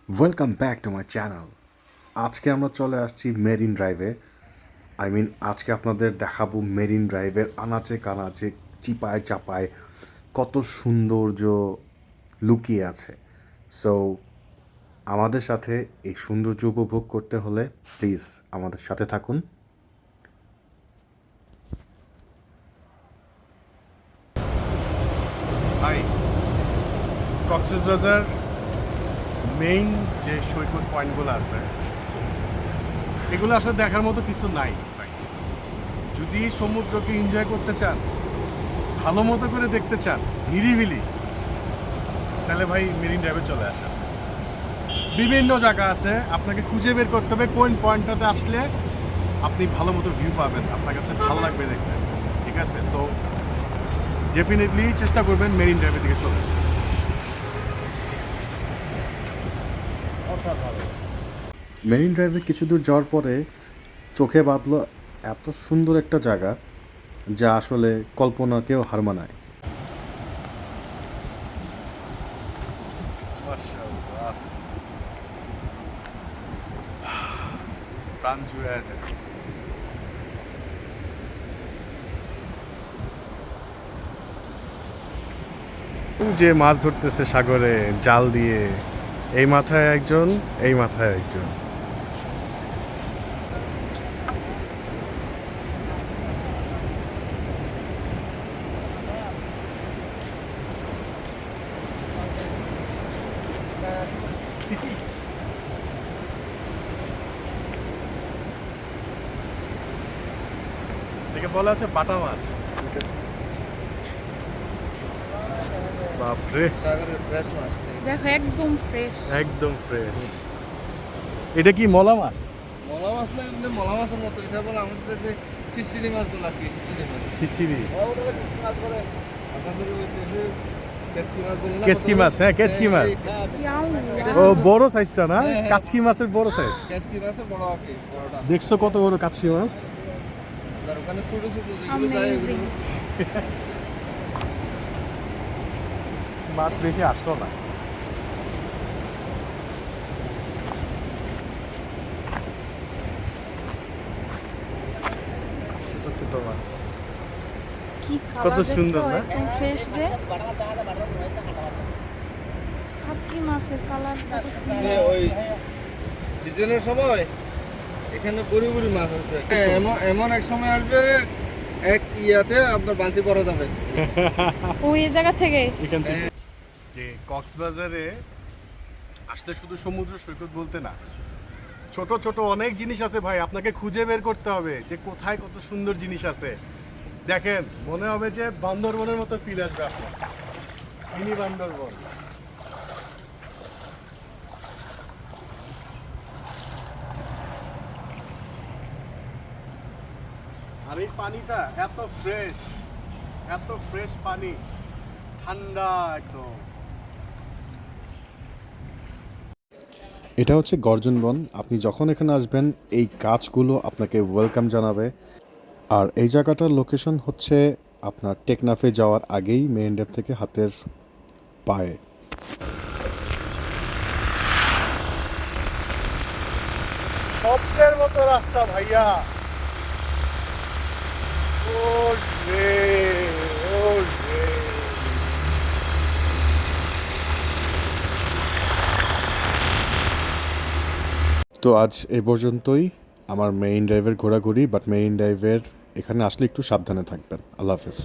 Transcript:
Welcome back to my channel. আজকে আমরা চলে আসছি মেরিন ড্রাইভে। আজকে আপনাদের দেখাবো মেরিন ড্রাইভের আনাচে কানাচে, চিপায় চাপায় কত সৌন্দর্য লুকিয়ে আছে। সো আমাদের সাথে এই সৌন্দর্য উপভোগ করতে হলে প্লিজ আমাদের সাথে থাকুন। হাই, কক্সবাজার মেইন যে সৈকত পয়েন্টগুলো আছে এগুলো আসলে দেখার মতো কিছু নাই ভাই। যদি সমুদ্রকে এনজয় করতে চান, ভালো মতো করে দেখতে চান নিরিবিলি, তাহলে ভাই মেরিন ড্রাইভে চলে আসেন। বিভিন্ন জায়গা আছে, আপনাকে খুঁজে বের করতে হবে কোন পয়েন্টটাতে আসলে আপনি ভালো মতো ভিউ পাবেন, আপনার কাছে ভালো লাগবে দেখতে। ঠিক আছে, সো ডেফিনেটলি চেষ্টা করবেন মেরিন ড্রাইভের দিকে চলে আসেন। মেরিন ড্রাইভে কিছু দূর যাওয়ার পরে চোখে বাঁধলো এত সুন্দর একটা জায়গা যা আসলে কল্পনাকেও হার মানায়। মাশাআল্লাহ, প্রাণ জুড়ে আছে। যে মাছ ধরতেছে সাগরে জাল দিয়ে, এই মাথায় একজন, এই মাথায় একজন। একে বলা হচ্ছে বাটা মাছ। বাপরে, সাগরের ফ্রেশ মাছ। দেখো একদম ফ্রেশ। একদম ফ্রেশ। এটা কি মলা মাছ? মলা মাছ না, এমনি মলা মাছের মতো। এটা বলে আমাদের দেশে খিচড়ি মাছ বলে আর কি, খিচড়ি মাছ। খিচিড়ি, ওটা খিচড়ি মাছ বলে। আপনাদের ওই দেশে কেচকি মাছ বলে না? কেচকি মাছ, হ্যাঁ কেচকি মাছ। ও বড় সাইজটা না, হ্যাঁ, হ্যাঁ। কাচকি মাছের বড় সাইজ। কেচকি মাছের বড় আর কি, বড়টা। দেখছো কত বড় কাচকি মাছ? আর ওখানে ছোট ছোট যেগুলো যায় Amazing. এগুলো মাছ বেশি আসলো না। ছোট ছোট মাছ। কি কত কালার সুন্দর দেখছো, না? একদম ফ্রেশ যে। আজকে মাছের কালার ওই সিজনের সময় এখানে বড়ি বড়ি মাছ আসবে। এমন এমন এক সময় আসবে, এক ইয়াতে আপনার বালতি করা যাবে। ওই জায়গা থেকে এখান থেকে যে কক্সবাজারে আসলে শুধু সমুদ্র সৈকত বলতে না, ছোট ছোট অনেক জিনিস আছে ভাই। আপনাকে খুঁজে বের করতে হবে যে কোথায় কত সুন্দর জিনিস আছে। দেখেন, মনে হবে যে বান্দরবনের মতো ফিল আসবে আপনার, মিনি বান্দরবন। আর এই পানিটা এত ফ্রেশ, এত ফ্রেশ পানি, ঠান্ডা একদম। এটা হচ্ছে গর্জন বন। আপনি যখন এখানে আসবেন এই গাছগুলো আপনাকে ওয়েলকাম জানাবে। আর এই জায়গাটার লোকেশন হচ্ছে আপনার টেকনাফে যাওয়ার আগেই মেরিন ড্রাইভ থেকে হাতের পায়ে। স্বপ্নের মতো রাস্তা ভাইয়া। ও রে, ও রে। তো আজ এই পর্যন্তই আমার মেরিন ড্রাইভের ঘোরাঘুরি। মেরিন ড্রাইভের এখানে আসলে একটু সাবধানে থাকবেন। আল্লাহ হাফেজ।